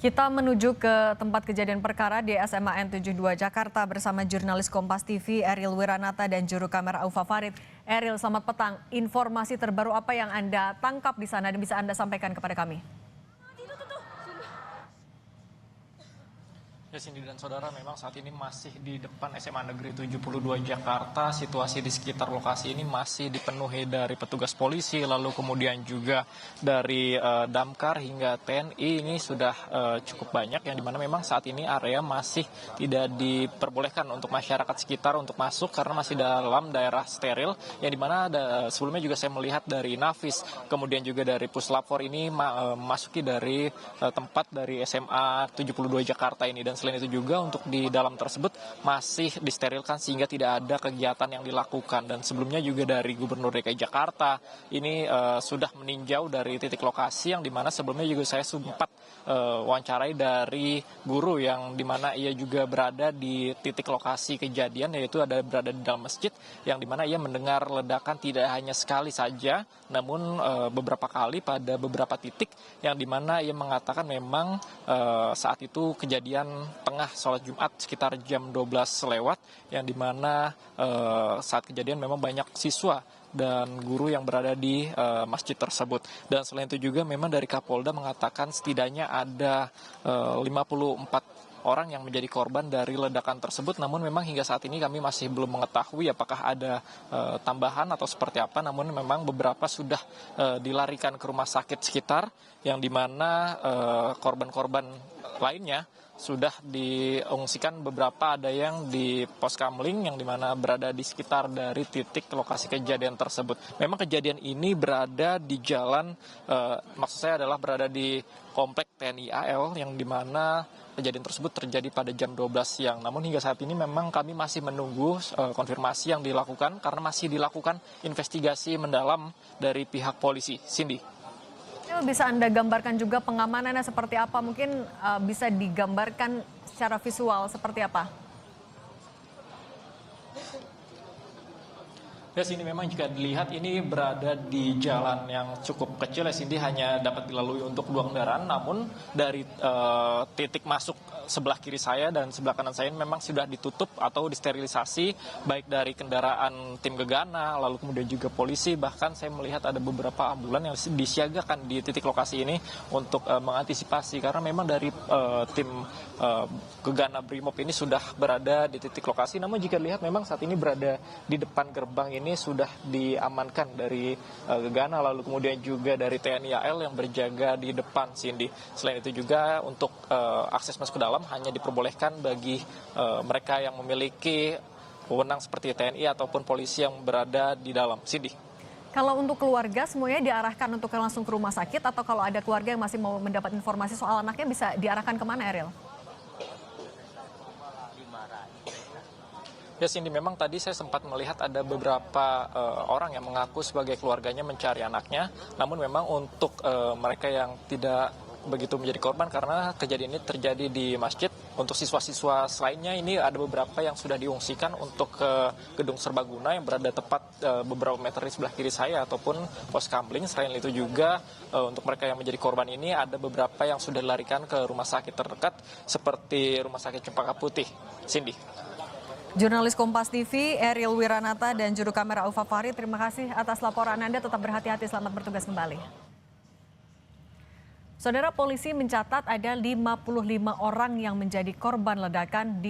Kita menuju ke tempat kejadian perkara di SMA N72 Jakarta bersama jurnalis Kompas TV Eril Wiranata dan juru kamera Aufa Farid. Eril, selamat petang. Informasi terbaru apa yang Anda tangkap di sana dan bisa Anda sampaikan kepada kami? Ya, Cindy dan saudara, memang saat ini masih di depan SMA Negeri 72 Jakarta. Situasi di sekitar lokasi ini masih dipenuhi dari petugas polisi, lalu kemudian juga dari Damkar hingga TNI. Ini sudah cukup banyak, yang dimana memang saat ini area masih tidak diperbolehkan untuk masyarakat sekitar untuk masuk karena masih dalam daerah steril, yang dimana sebelumnya juga saya melihat dari Nafis, kemudian juga dari Puslapfor ini masuki dari tempat dari SMA 72 Jakarta ini. Dan selain itu juga untuk di dalam tersebut masih disterilkan sehingga tidak ada kegiatan yang dilakukan. Dan sebelumnya juga dari Gubernur DKI Jakarta ini sudah meninjau dari titik lokasi, yang dimana sebelumnya juga saya sempat wawancarai dari guru yang dimana ia juga berada di titik lokasi kejadian, yaitu berada di dalam masjid, yang dimana ia mendengar ledakan tidak hanya sekali saja namun beberapa kali pada beberapa titik, yang dimana ia mengatakan memang saat itu kejadian tengah sholat Jumat sekitar jam 12 lewat, yang dimana saat kejadian memang banyak siswa dan guru yang berada di masjid tersebut. Dan selain itu juga memang dari Kapolda mengatakan setidaknya ada 54 orang yang menjadi korban dari ledakan tersebut. Namun memang hingga saat ini kami masih belum mengetahui apakah ada tambahan atau seperti apa. Namun memang beberapa sudah dilarikan ke rumah sakit sekitar, yang dimana korban-korban lainnya sudah diungsikan. Beberapa ada yang di pos kamling, yang dimana berada di sekitar dari titik lokasi kejadian tersebut. Memang kejadian ini berada di jalan, maksud saya adalah berada di komplek TNI AL, yang dimana kejadian tersebut terjadi pada jam 12 siang. Namun hingga saat ini memang kami masih menunggu konfirmasi yang dilakukan karena masih dilakukan investigasi mendalam dari pihak polisi. Cindy. Bisa Anda gambarkan juga pengamanannya seperti apa? Mungkin bisa digambarkan secara visual seperti apa? Ya, Cindy, memang jika dilihat ini berada di jalan yang cukup kecil ya, Cindy, hanya dapat dilalui untuk 2 kendaraan. Namun dari titik masuk sebelah kiri saya dan sebelah kanan saya memang sudah ditutup atau disterilisasi, baik dari kendaraan tim gegana, lalu kemudian juga polisi. Bahkan saya melihat ada beberapa ambulan yang disiagakan di titik lokasi ini untuk mengantisipasi, karena memang dari tim gegana Brimob ini sudah berada di titik lokasi. Namun jika dilihat memang saat ini berada di depan gerbang ini sudah diamankan dari gegana, lalu kemudian juga dari TNI AL yang berjaga di depan, Cindy. Selain itu juga untuk akses masuk ke dalam hanya diperbolehkan bagi mereka yang memiliki wewenang seperti TNI ataupun polisi yang berada di dalam, Cindy. Kalau untuk keluarga semuanya diarahkan untuk langsung ke rumah sakit, atau kalau ada keluarga yang masih mau mendapat informasi soal anaknya bisa diarahkan kemana, Eril? Ya, Cindy, memang tadi saya sempat melihat ada beberapa orang yang mengaku sebagai keluarganya mencari anaknya. Namun memang untuk mereka yang tidak begitu menjadi korban karena kejadian ini terjadi di masjid, untuk siswa-siswa lainnya ini ada beberapa yang sudah diungsikan untuk ke gedung serbaguna yang berada tepat beberapa meter di sebelah kiri saya ataupun pos kamling. Selain itu juga untuk mereka yang menjadi korban ini ada beberapa yang sudah dilarikan ke rumah sakit terdekat seperti Rumah Sakit Cempaka Putih, Cindy. Jurnalis Kompas TV Eril Wiranata dan juru kamera Aufa Farid, terima kasih atas laporan Anda. Tetap berhati-hati, selamat bertugas kembali. Saudara, polisi mencatat ada 55 orang yang menjadi korban ledakan di